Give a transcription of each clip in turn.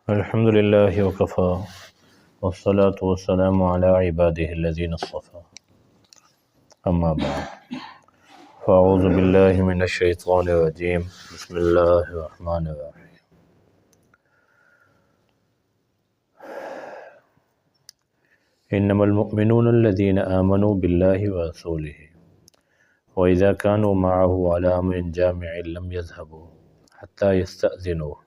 الحمد لله وكفى والصلاة والسلام على عباده الذين اصطفى أما بعد فأعوذ بالله من الشيطان الرجيم بسم الله الرحمن الرحيم إنما المؤمنون الذين آمنوا بالله ورسوله وإذا كانوا معه على أمر جامع لم يذهبوا حتى يستأذنوه.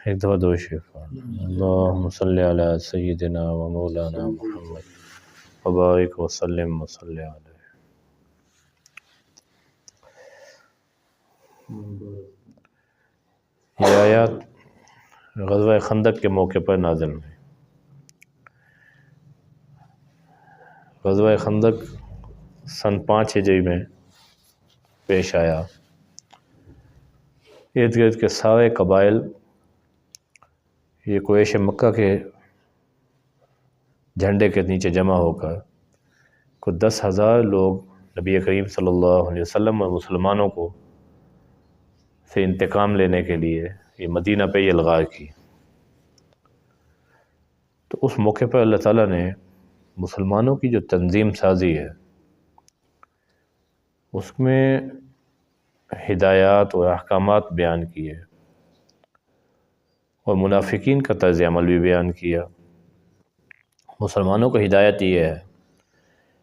ایک دفعہ دو شریف اللہم صلی علی سیدنا و مولانا محمد وبارک وسلم وصلی علیہ. یہ آیات غزوہ خندق کے موقع پر نازل ہوئی. غزوہ خندق سن 5 ہجری میں پیش آیا. ارد گرد کے سارے قبائل یہ قریش مکہ کے جھنڈے کے نیچے جمع ہو کر کچھ 10,000 لوگ نبی کریم صلی اللہ علیہ وسلم اور مسلمانوں کو سے انتقام لینے کے لیے یہ مدینہ پہ الغار کی. تو اس موقع پر اللہ تعالیٰ نے مسلمانوں کی جو تنظیم سازی ہے اس میں ہدایات اور احکامات بیان کیے اور منافقین کا طرز عمل بھی بیان کیا. مسلمانوں کو ہدایت یہ ہے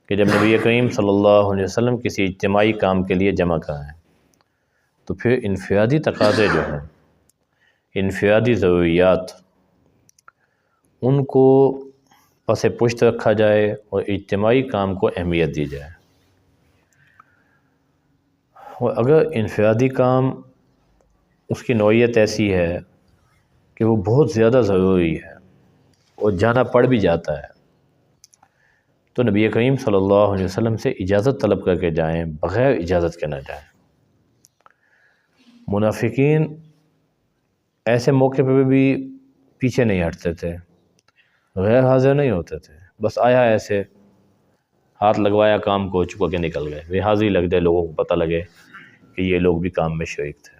کہ جب نبی کریم صلی اللہ علیہ وسلم کسی اجتماعی کام کے لیے جمع کرائیں تو پھر انفرادی تقاضے جو ہیں، انفرادی ضروریات، ان کو پس پشت رکھا جائے اور اجتماعی کام کو اہمیت دی جائے. اور اگر انفرادی کام اس کی نوعیت ایسی ہے کہ وہ بہت زیادہ ضروری ہے اور جانا پڑ بھی جاتا ہے تو نبی کریم صلی اللہ علیہ وسلم سے اجازت طلب کر کے جائیں، بغیر اجازت کے نہ جائیں. منافقین ایسے موقع پہ بھی پیچھے نہیں ہٹتے تھے، غیر حاضر نہیں ہوتے تھے. بس آیا ایسے ہاتھ لگوایا کام کو، چکا کے نکل گئے. وہ حاضری لگ جائے، لوگوں کو پتہ لگے کہ یہ لوگ بھی کام میں شریک تھے.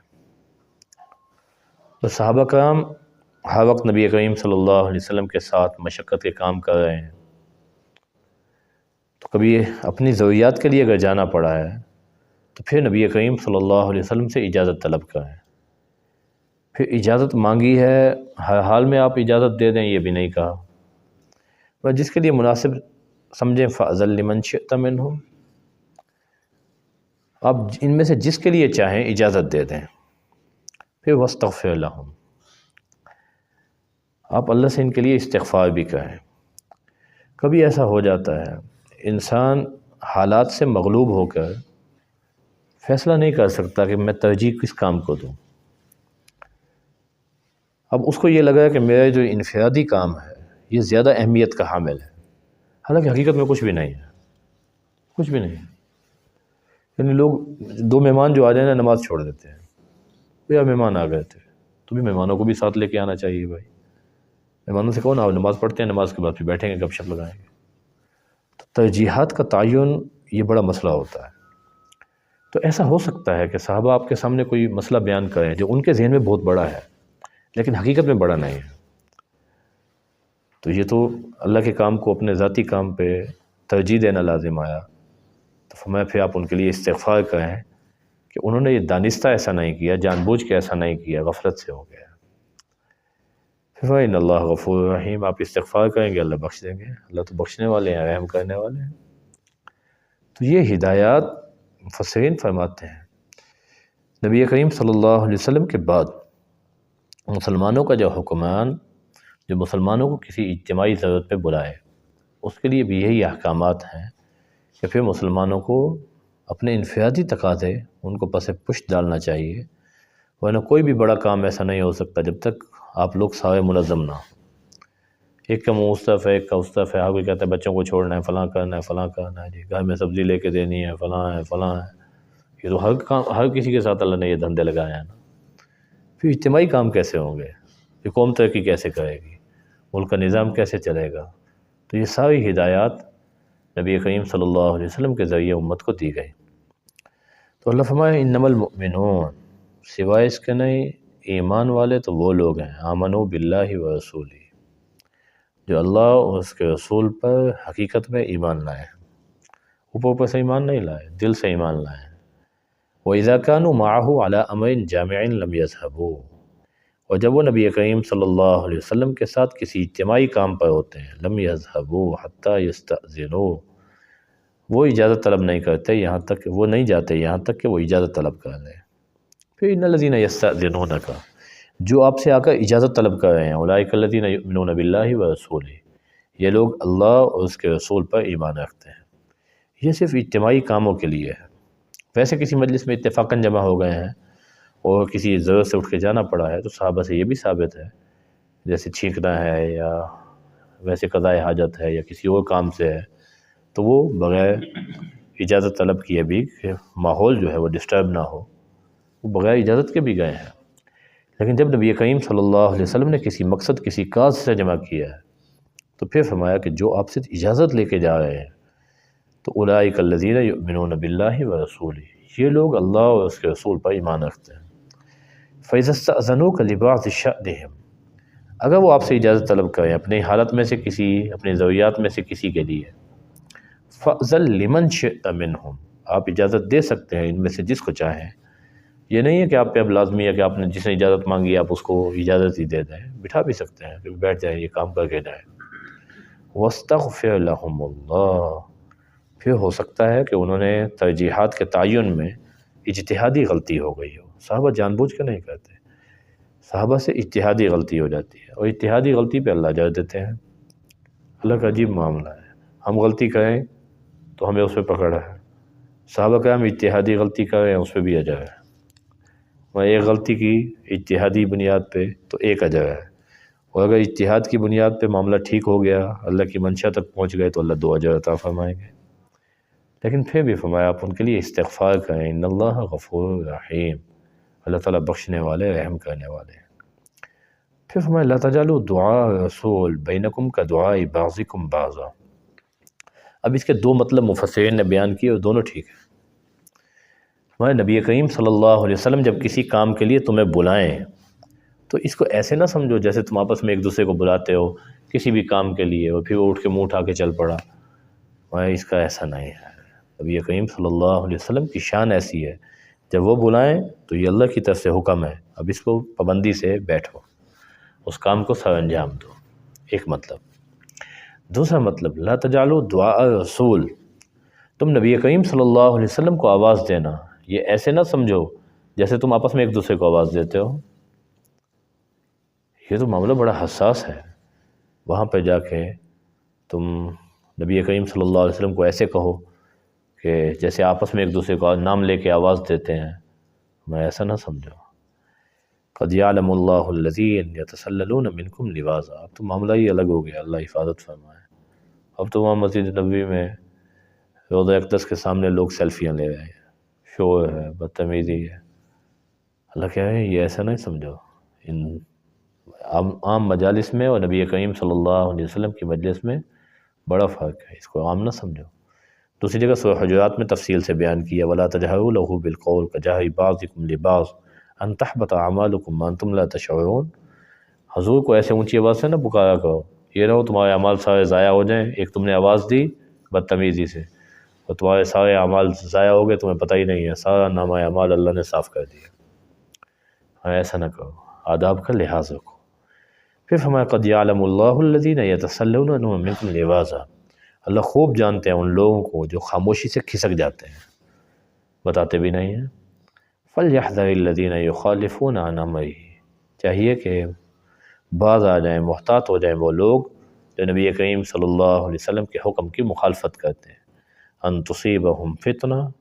تو صحابہ کرام ہر وقت نبی کریم صلی اللہ علیہ وسلم کے ساتھ مشقت کے کام کر رہے ہیں. تو کبھی اپنی ضروریات کے لیے اگر جانا پڑا ہے تو پھر نبی کریم صلی اللہ علیہ وسلم سے اجازت طلب کریں. پھر اجازت مانگی ہے، ہر حال میں آپ اجازت دے دیں یہ بھی نہیں کہا. بس جس کے لیے مناسب سمجھیں فَأْذَن لِمَنْ شِئْتَ مِنْهُمْ، آپ ان میں سے جس کے لیے چاہیں اجازت دے دیں. پھر وَاسْتَغْفِرْ لَهُمْ، آپ اللہ سے ان کے لیے استغفار بھی کریں. کبھی ایسا ہو جاتا ہے انسان حالات سے مغلوب ہو کر فیصلہ نہیں کر سکتا کہ میں ترجیح کس کام کو دوں. اب اس کو یہ لگا کہ میرا جو انفرادی کام ہے یہ زیادہ اہمیت کا حامل ہے، حالانکہ حقیقت میں کچھ بھی نہیں ہے، کچھ بھی نہیں ہے. یعنی لوگ 2 مہمان جو آ جائیں نا نماز چھوڑ دیتے ہیں. یا مہمان آ گئے تھے تو بھی مہمانوں کو بھی ساتھ لے کے آنا چاہیے. بھائی مہمانوں سے کون آپ نماز پڑھتے ہیں، نماز کے بعد پھر بیٹھیں گے گپ شپ لگائیں گے. تو ترجیحات کا تعین یہ بڑا مسئلہ ہوتا ہے. تو ایسا ہو سکتا ہے کہ صحابہ آپ کے سامنے کوئی مسئلہ بیان کریں جو ان کے ذہن میں بہت بڑا ہے لیکن حقیقت میں بڑا نہیں ہے. تو یہ تو اللہ کے کام کو اپنے ذاتی کام پہ ترجیح دینا لازم آیا. تو فرمایا پھر آپ ان کے لیے استغفار کریں کہ انہوں نے یہ دانستہ ایسا نہیں کیا، جان بوجھ کے ایسا نہیں کیا، غفلت سے ہو گیا. پھر فَإِنَّ اللَّهَ غَفُورٌ رَحِيمٌ، آپ استغفار کریں گے اللہ بخش دیں گے. اللہ تو بخشنے والے ہیں، رحم کرنے والے ہیں. تو یہ ہدایات مفسرین فرماتے ہیں نبی کریم صلی اللہ علیہ وسلم کے بعد مسلمانوں کا جو حکمران جو مسلمانوں کو کسی اجتماعی ضرورت پہ بلائے اس کے لیے بھی یہی احکامات ہیں کہ پھر مسلمانوں کو اپنے انفرادی تقاضے ان کو پس پشت ڈالنا چاہیے. ورنہ کوئی بھی بڑا کام ایسا نہیں ہو سکتا جب تک آپ لوگ سارے منظم نہ ہوں. ایک کا منہ اس طرف ہے، ایک کا اس طرف ہے. ہر کوئی کہتا ہے بچوں کو چھوڑنا ہے، فلاں کرنا ہے، فلاں کرنا ہے، جی گھر میں سبزی لے کے دینی ہے، فلاں ہے فلاں ہے. یہ تو ہر کسی کے ساتھ اللہ نے یہ دھندے لگائے ہیں نا. پھر اجتماعی کام کیسے ہوں گے؟ یہ قوم ترقی کیسے کرے گی؟ ملک کا نظام کیسے چلے گا؟ تو یہ ساری ہدایات نبی کریم صلی اللہ علیہ وسلم کے ذریعے امت کو دی گئی. تو اللہ فرمائے انما المؤمنون، سوائے اس کے نہیں ایمان والے تو وہ لوگ ہیں آمنوا باللہ و رسولہ، جو اللہ اور اس کے رسول پر حقیقت میں ایمان لائے، اوپر سے ایمان نہیں لائے، دل سے ایمان لائے۔ وَإِذَا كَانُوا مَعَهُ عَلَىٰ أَمْرٍ جَامِعٍ لَمْ يَذْهَبُوا، اور جب وہ نبی کریم صلی اللہ علیہ وسلم کے ساتھ کسی اجتماعی کام پر ہوتے ہیں، لم يذهبوا حتى يستأذنوا، وہ اجازت طلب نہیں کرتے یہاں تک، وہ نہیں جاتے یہاں تک کہ وہ اجازت طلب کر لیں۔ پھر ان الذین یستأذنونک، جو آپ سے آ کر اجازت طلب کر رہے ہیں، اولئک الذین یؤمنون باللہ ورسولہ، یہ لوگ اللہ اور اس کے رسول پر ایمان رکھتے ہیں۔ یہ صرف اجتماعی کاموں کے لیے ہے۔ ویسے کسی مجلس میں اتفاقاً جمع ہو گئے ہیں اور کسی ضرورت سے اٹھ کے جانا پڑا ہے تو صحابہ سے یہ بھی ثابت ہے، جیسے چھینکنا ہے یا ویسے قضاء حاجت ہے یا کسی اور کام سے ہے، تو وہ بغیر اجازت طلب کیے بھی کہ ماحول جو ہے وہ ڈسٹرب نہ ہو، وہ بغیر اجازت کے بھی گئے ہیں۔ لیکن جب نبی کریم صلی اللہ علیہ وسلم نے کسی مقصد کسی کاز سے جمع کیا ہے تو پھر فرمایا کہ جو آپ سے اجازت لے کے جا رہے ہیں تو اولئک الذین یؤمنون باللہ ورسولہ، یہ لوگ اللہ اور اس کے رسول پر ایمان رکھتے ہیں۔ فَإِذَا اسْتَأْذَنُوكَ لِبَعْضِ شَأْنِهِمْ، اگر وہ آپ سے اجازت طلب کریں اپنی حالت میں سے کسی، اپنی ضروریات میں سے کسی کے لیے، فَأْذَن لِمَنْ شِئْتَ مِنْهُمْ، آپ اجازت دے سکتے ہیں ان میں سے جس کو چاہیں۔ یہ نہیں ہے کہ آپ پہ اب لازمی ہے کہ آپ نے جس نے اجازت مانگی آپ اس کو اجازت ہی دے دیں، بٹھا بھی سکتے ہیں کہ بیٹھ جائیں یہ کام کر کے جائیں۔ وَاسْتَغْفِرْ لَهُمُ اللَّهُ، پھر ہو سکتا ہے کہ انہوں نے ترجیحات کے تعین میں اجتہادی غلطی ہو گئی ہو، صحابہ جان بوجھ کے نہیں کرتے، صحابہ سے اجتہادی غلطی ہو جاتی ہے اور اجتہادی غلطی پہ اللہ اجر دیتے ہیں۔ اللہ کا عجیب معاملہ ہے، ہم غلطی کریں تو ہمیں اس پہ پکڑ ہے، صحابہ کرام اجتہادی غلطی کریں اس پہ بھی اجر ہے۔ میں ایک غلطی کی اجتہادی بنیاد پہ تو ایک اجر ہے، اور اگر اجتہاد کی بنیاد پہ معاملہ ٹھیک ہو گیا، اللہ کی منشا تک پہنچ گئے تو اللہ 2 اجر عطا فرمائیں گے۔ لیکن پھر بھی فرمایا آپ ان کے لیے استغفار کریں، ان اللہ غفور رحیم، اللہ تعالیٰ بخشنے والے رحم کرنے والے ہیں۔ پھر فرمایا لا تجعلوا دعاء رسول بینکم کا دعاء بعضکم بعضا، اب اس کے 2 مطلب مفسرین نے بیان کیے اور دونوں ٹھیک ہیں۔ فرمایا نبی کریم صلی اللہ علیہ وسلم جب کسی کام کے لیے تمہیں بلائیں تو اس کو ایسے نہ سمجھو جیسے تم آپس میں ایک دوسرے کو بلاتے ہو کسی بھی کام کے لیے اور پھر وہ اٹھ کے منہ اٹھا کے چل پڑا، اس کا ایسا نہیں ہے۔ نبی کریم صلی اللہ علیہ وسلم کی شان ایسی ہے، جب وہ بلائیں تو یہ اللہ کی طرف سے حکم ہے، اب اس کو پابندی سے بیٹھو، اس کام کو سر انجام دو، ایک مطلب۔ دوسرا مطلب لا تجعلوا دعاء رسول، تم نبی کریم صلی اللہ علیہ وسلم کو آواز دینا یہ ایسے نہ سمجھو جیسے تم آپس میں ایک دوسرے کو آواز دیتے ہو، یہ تو معاملہ بڑا حساس ہے۔ وہاں پہ جا کے تم نبی کریم صلی اللہ علیہ وسلم کو ایسے کہو کہ جیسے آپس میں ایک دوسرے کو نام لے کے آواز دیتے ہیں، میں ایسا نہ سمجھو۔ قد یعلم اللہ الذین یتسللون منکم لواذا، اب تو معاملہ ہی الگ ہو گیا، اللہ حفاظت فرمائے۔ اب تو وہاں مسجد نبوی میں روضہ اقدس کے سامنے لوگ سیلفیاں لے رہے ہیں، شور ہے، بدتمیزی ہے۔ اللہ کہہ رہے ہیں یہ ایسا نہیں سمجھو، ان عام مجالس میں اور نبی کریم صلی اللہ علیہ وسلم کی مجلس میں بڑا فرق ہے، اس کو عام نہ سمجھو۔ دوسری جگہ سورہ حجرات میں تفصیل سے بیان کیا وَلَا تَجْهَرُوا لَهُ بِالْقَوْلِ كَجَهْرِ بَعْضِكُمْ لِبَعْضٍ أَن تَحْبَطَ أَعْمَالُكُمْ وَأَنْتُمْ لَا تَشْعُرُونَ، حضور کو ایسے اونچی آواز سے نہ پکارا کرو، یہ نہ ہو تمہارے اعمال سارے ضائع ہو جائیں، ایک تم نے آواز دی بدتمیزی سے اور تمہارے سارے اعمال ضائع ہو گئے، تمہیں پتہ ہی نہیں ہے، سارا نامہ اعمال اللہ نے صاف کر دیا۔ ایسا نہ کرو، آداب کا لحاظ رکھو۔ پھر فرمایا قد یعلم اللہ الذین یتسللون منکم لواذا، اللہ خوب جانتے ہیں ان لوگوں کو جو خاموشی سے کھسک جاتے ہیں، بتاتے بھی نہیں ہیں۔ فَلْيَحْذَرِ الَّذِينَ يُخَالِفُونَ عَنْ أَمْرِهِ، چاہیے کہ باز آ جائیں، محتاط ہو جائیں وہ لوگ جو نبی کریم صلی اللہ علیہ وسلم کے حکم کی مخالفت کرتے ہیں۔ أَن تُصِيبَهُمْ فِتْنَةٌ،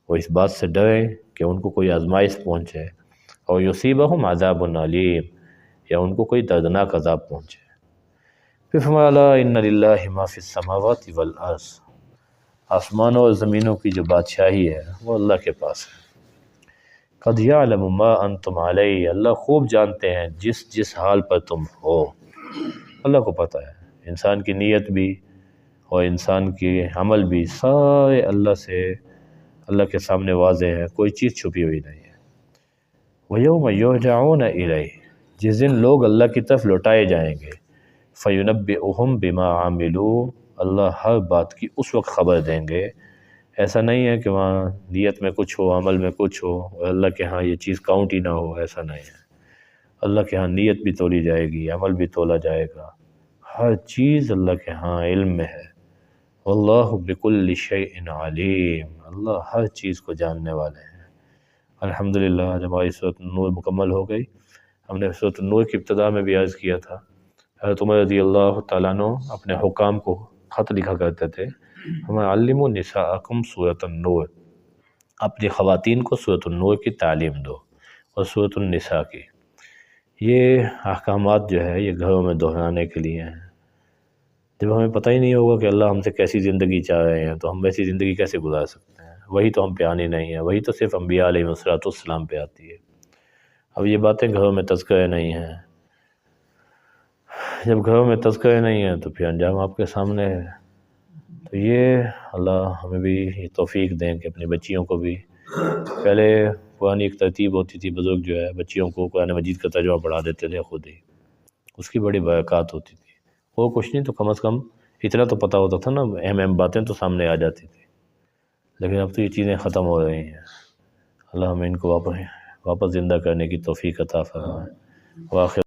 وہ اس بات سے ڈریں کہ ان کو کوئی آزمائش پہنچے، اور يُصِيبَهُمْ عَذَابٌ أَلِيمٌ، یا ان کو کوئی دردناک عذاب پہنچے۔ پھر فرمایا الا ان للہ ما فی السماوات والارض، آسمانوں اور زمینوں کی جو بادشاہی ہے وہ اللہ کے پاس ہے۔ قد یعلم ما انتم علیہ، اللہ خوب جانتے ہیں جس حال پر تم ہو، اللہ کو پتہ ہے، انسان کی نیت بھی اور انسان کی عمل بھی سارے اللہ کے سامنے واضح ہے، کوئی چیز چھپی ہوئی نہیں ہے۔ وَيَوْمَ يُرْجَعُونَ إِلَيْهِ، جس دن لوگ اللہ کی طرف لوٹائے جائیں گے، فَيُنَبِّئُهُم بِمَا عَمِلُوا، اللہ ہر بات کی اس وقت خبر دیں گے۔ ایسا نہیں ہے کہ وہاں نیت میں کچھ ہو، عمل میں کچھ ہو اور اللہ کے ہاں یہ چیز کاؤنٹ ہی نہ ہو، ایسا نہیں ہے۔ اللہ کے ہاں نیت بھی تولی جائے گی، عمل بھی تولا جائے گا، ہر چیز اللہ کے ہاں علم میں ہے۔ واللہ بکل شیء علیم، اللہ ہر چیز کو جاننے والے ہیں۔ الحمدللہ جب ہماری سورۃ النور مکمل ہو گئی، ہم نے سورۃ النور کی ابتدا میں بھی عرض کیا تھا، حضرت عمر رضی اللہ تعالیٰ عنہ اپنے حکام کو خط لکھا کرتے تھے، ہمیں علموا نساءکم سورۃ النور، اپنی خواتین کو سورۃ النور کی تعلیم دو اور سورۃ النساء کی۔ یہ احکامات جو ہے یہ گھروں میں دہرانے کے لیے ہیں۔ جب ہمیں پتہ ہی نہیں ہوگا کہ اللہ ہم سے کیسی زندگی چاہ رہے ہیں تو ہم ویسی زندگی کیسے گزار سکتے ہیں؟ وہی تو ہم پہ آنی نہیں ہے، وہی تو صرف انبیاء علیہ السلام پہ آتی ہے۔ اب یہ باتیں گھروں میں تذکرے نہیں ہیں، جب گھروں میں تذکرے نہیں ہیں تو پھر انجام آپ کے سامنے ہے۔ تو یہ اللہ ہمیں بھی یہ توفیق دیں کہ اپنی بچیوں کو بھی، پہلے پرانی ایک ترتیب ہوتی تھی، بزرگ جو ہے بچیوں کو قرآن مجید کا ترجمہ پڑھا دیتے تھے خود ہی، اس کی بڑی برکات ہوتی تھی۔ وہ کچھ نہیں تو کم از کم اتنا تو پتہ ہوتا تھا نا، اہم باتیں تو سامنے آ جاتی تھی، لیکن اب تو یہ چیزیں ختم ہو رہی ہیں۔ اللہ ہمیں ان کو واپس زندہ کرنے کی توفیق عطا فرمائے۔ وآخر